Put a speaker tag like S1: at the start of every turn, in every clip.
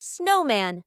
S1: snowman.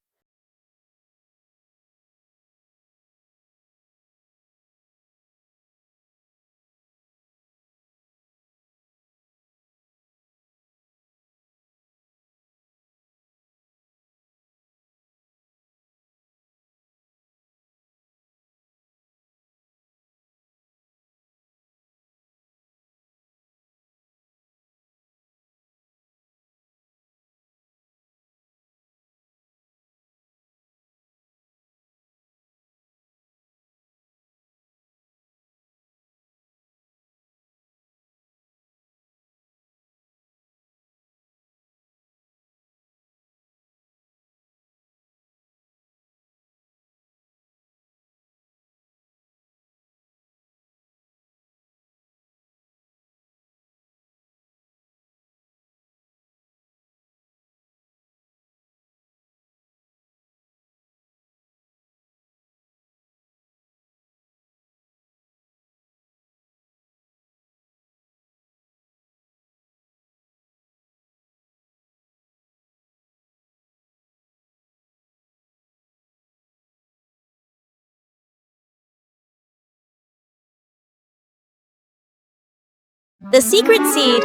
S1: The secret seed.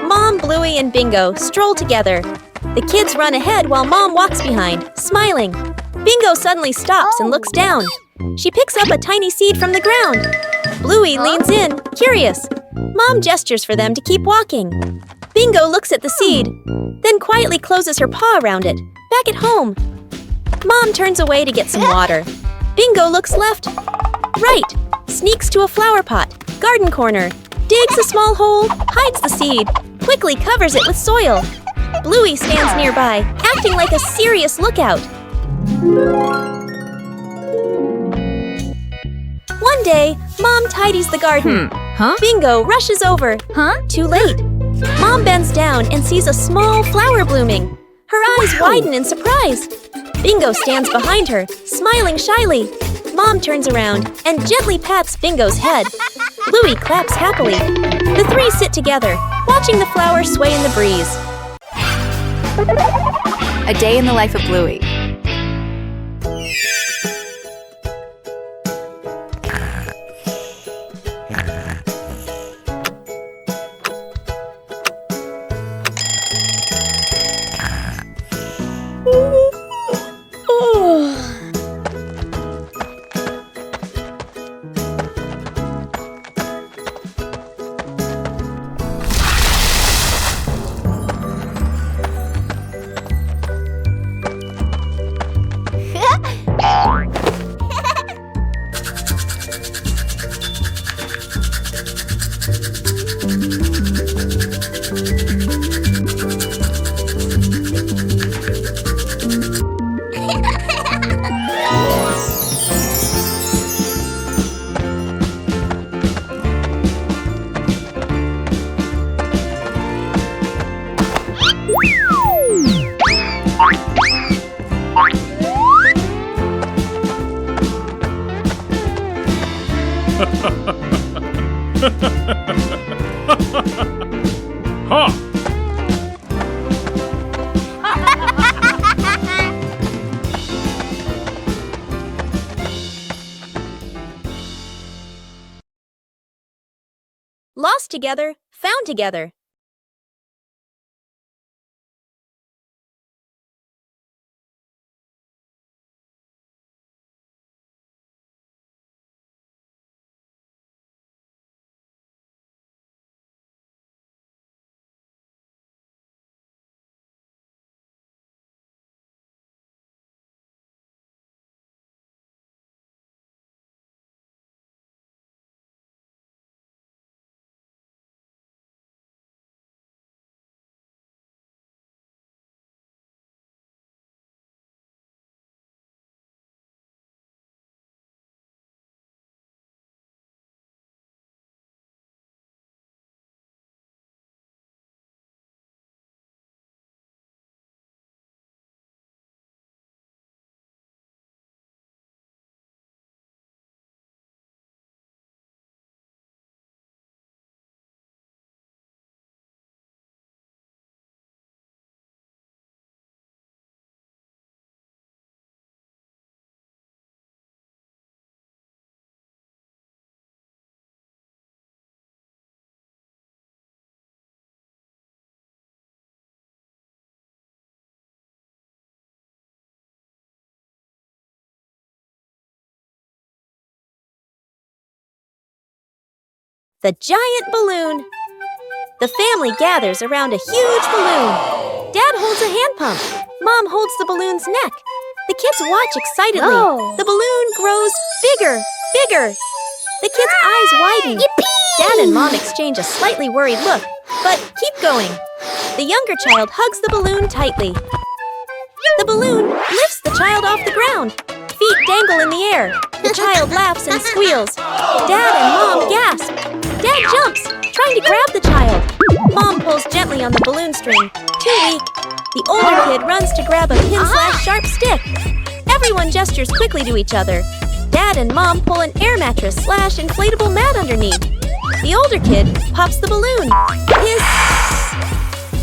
S1: Mom, Bluey, and Bingo stroll together. The kids run ahead while Mom walks behind, smiling. Bingo suddenly stops and looks down. She picks up a tiny seed from the ground. Bluey leans in, curious. Mom gestures for them to keep walking. Bingo looks at the seed, then quietly closes her paw around it. Back at home. Mom turns away to get some water. Bingo looks left, right, sneaks to a flower pot, garden corner, digs a small hole, hides the seed, quickly covers it with soil. Bluey stands nearby, acting like a serious lookout. One day, Mom tidies the garden. Bingo rushes over. Too late. Mom bends down and sees a small flower blooming. Her eyes widen in surprise. Bingo stands behind her, smiling shyly. Mom turns around and gently pats Bingo's head. Bluey claps happily. The three sit together, watching the flower sway in the breeze.
S2: A day in the life of Bluey.
S1: Lost together, found together. The giant balloon. The family gathers around a huge balloon. Dad holds a hand pump. Mom holds the balloon's neck. The kids watch excitedly.
S3: Whoa.
S1: The balloon grows bigger, bigger. The kids' eyes widen.
S3: Yippee!
S1: Dad and Mom exchange a slightly worried look, but keep going. The younger child hugs the balloon tightly. The balloon lifts the child off the ground. Feet dangle in the air. The child laughs and squeals. Dad and Mom gasp. Dad jumps, trying to grab the child. Mom pulls gently on the balloon string. Too weak. The older kid runs to grab a pin/sharp stick. Everyone gestures quickly to each other. Dad and Mom pull an air mattress/inflatable mat underneath. The older kid pops the balloon.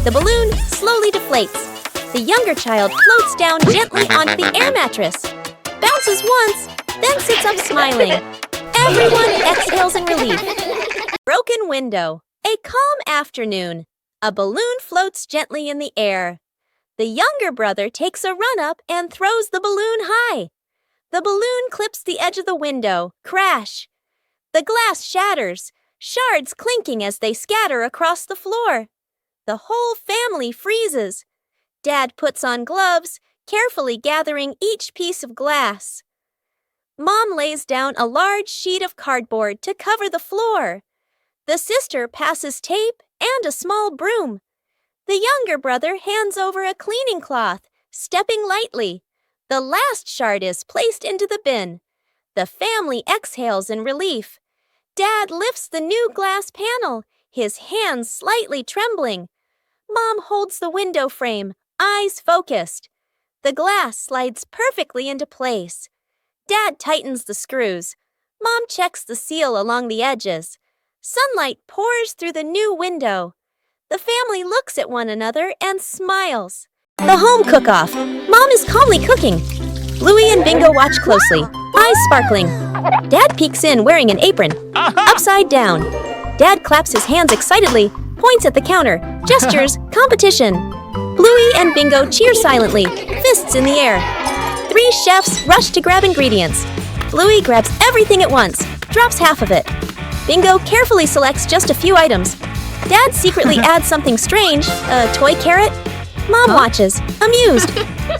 S1: The balloon slowly deflates. The younger child floats down gently onto the air mattress. Bounces once, then sits up smiling. Everyone exhales in relief. Broken window. A calm afternoon. A balloon floats gently in the air. The younger brother takes a run up and throws the balloon high. The balloon clips the edge of the window. Crash! The glass shatters, shards clinking as they scatter across the floor. The whole family freezes. Dad puts on gloves, carefully gathering each piece of glass. Mom lays down a large sheet of cardboard to cover the floor. The sister passes tape and a small broom. The younger brother hands over a cleaning cloth, stepping lightly. The last shard is placed into the bin. The family exhales in relief. Dad lifts the new glass panel, his hands slightly trembling. Mom holds the window frame, eyes focused. The glass slides perfectly into place. Dad tightens the screws. Mom checks the seal along the edges. Sunlight pours through the new window. The family looks at one another and smiles. The home cook-off. Mom is calmly cooking. Bluey and Bingo watch closely, eyes sparkling. Dad peeks in wearing an apron, upside down. Dad claps his hands excitedly, points at the counter, gestures, competition. Bluey and Bingo cheer silently, fists in the air. 3 chefs rush to grab ingredients. Bluey grabs everything at once, drops half of it. Bingo carefully selects just a few items. Dad secretly adds something strange, a toy carrot. Mom watches, amused.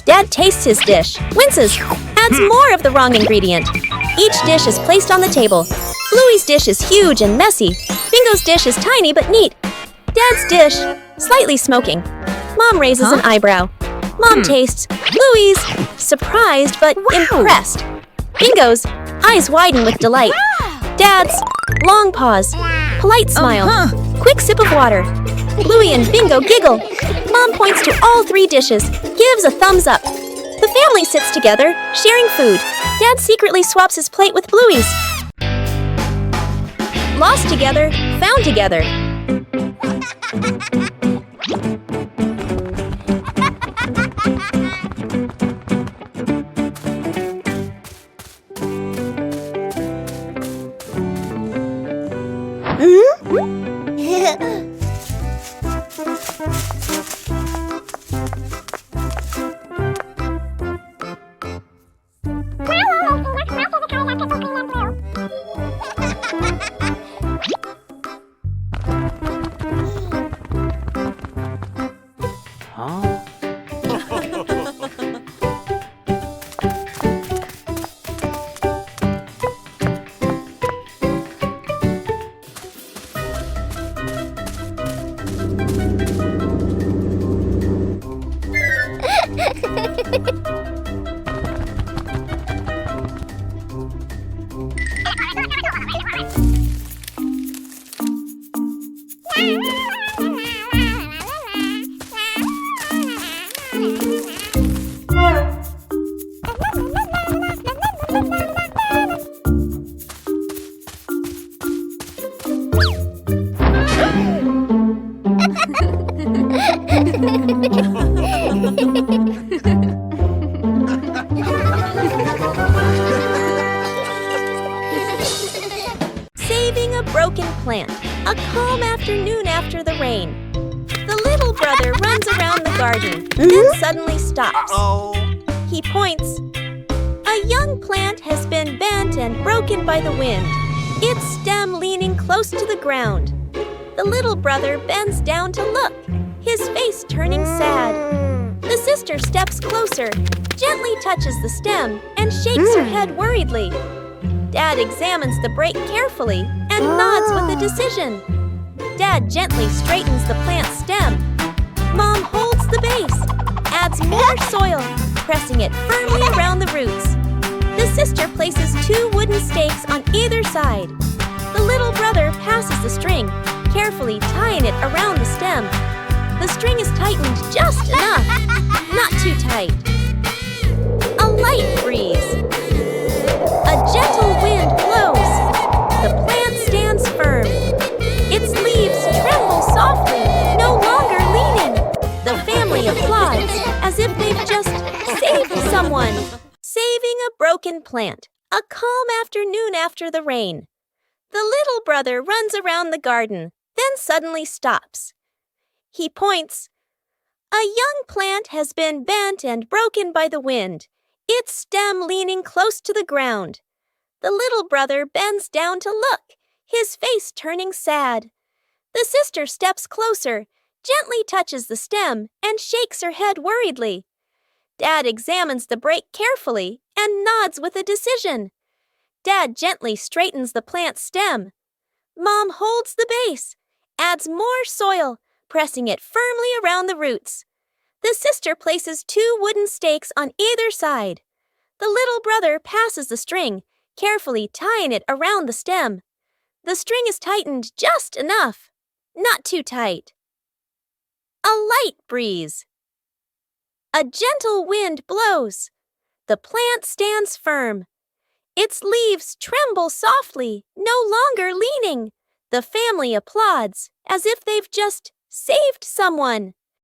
S1: Dad tastes his dish, winces, adds more of the wrong ingredient. Each dish is placed on the table. Bluey's dish is huge and messy. Bingo's dish is tiny but neat. Dad's dish, slightly smoking. Mom raises an eyebrow. Mom tastes. Bluey's, surprised but impressed. Bingo's, eyes widen with delight. Dad's, long pause, polite smile, quick sip of water. Bluey and Bingo giggle. Mom points to all 3 dishes, gives a thumbs up. The family sits together, sharing food. Dad secretly swaps his plate with Bluey's. Lost together, found together. Saving a broken plant. A calm afternoon after the rain. The little brother runs around the garden, then suddenly stops. He points. A young plant has been bent and broken by the wind. its stem leaning close to the ground. The little brother bends down to look, his face turning sad. The sister steps closer, gently touches the stem, and shakes her head worriedly. Dad examines the break carefully and nods with a decision. Dad gently straightens the plant stem. Mom holds the base, adds more soil, pressing it firmly around the roots. The sister places 2 wooden stakes on either side. The little brother passes the string, carefully tying it around the stem. The string is tightened just enough, not too tight. A light breeze. A gentle wind blows. The plant stands firm. Its leaves tremble softly, no longer leaning. The family applauds as if they've just saved someone. Saving a broken plant, a calm afternoon after the rain. The little brother runs around the garden, then suddenly stops. He points. A young plant has been bent and broken by the wind, its stem leaning close to the ground. The little brother bends down to look, his face turning sad. The sister steps closer, gently touches the stem, and shakes her head worriedly. Dad examines the break carefully and nods with a decision. Dad gently straightens the plant stem. Mom holds the base, adds more soil, pressing it firmly around the roots. The sister places 2 wooden stakes on either side. The little brother passes the string, carefully tying it around the stem. The string is tightened just enough, not too tight. A light breeze. A gentle wind blows. The plant stands firm. Its leaves tremble softly, no longer leaning. The family applauds as if they've just saved someone.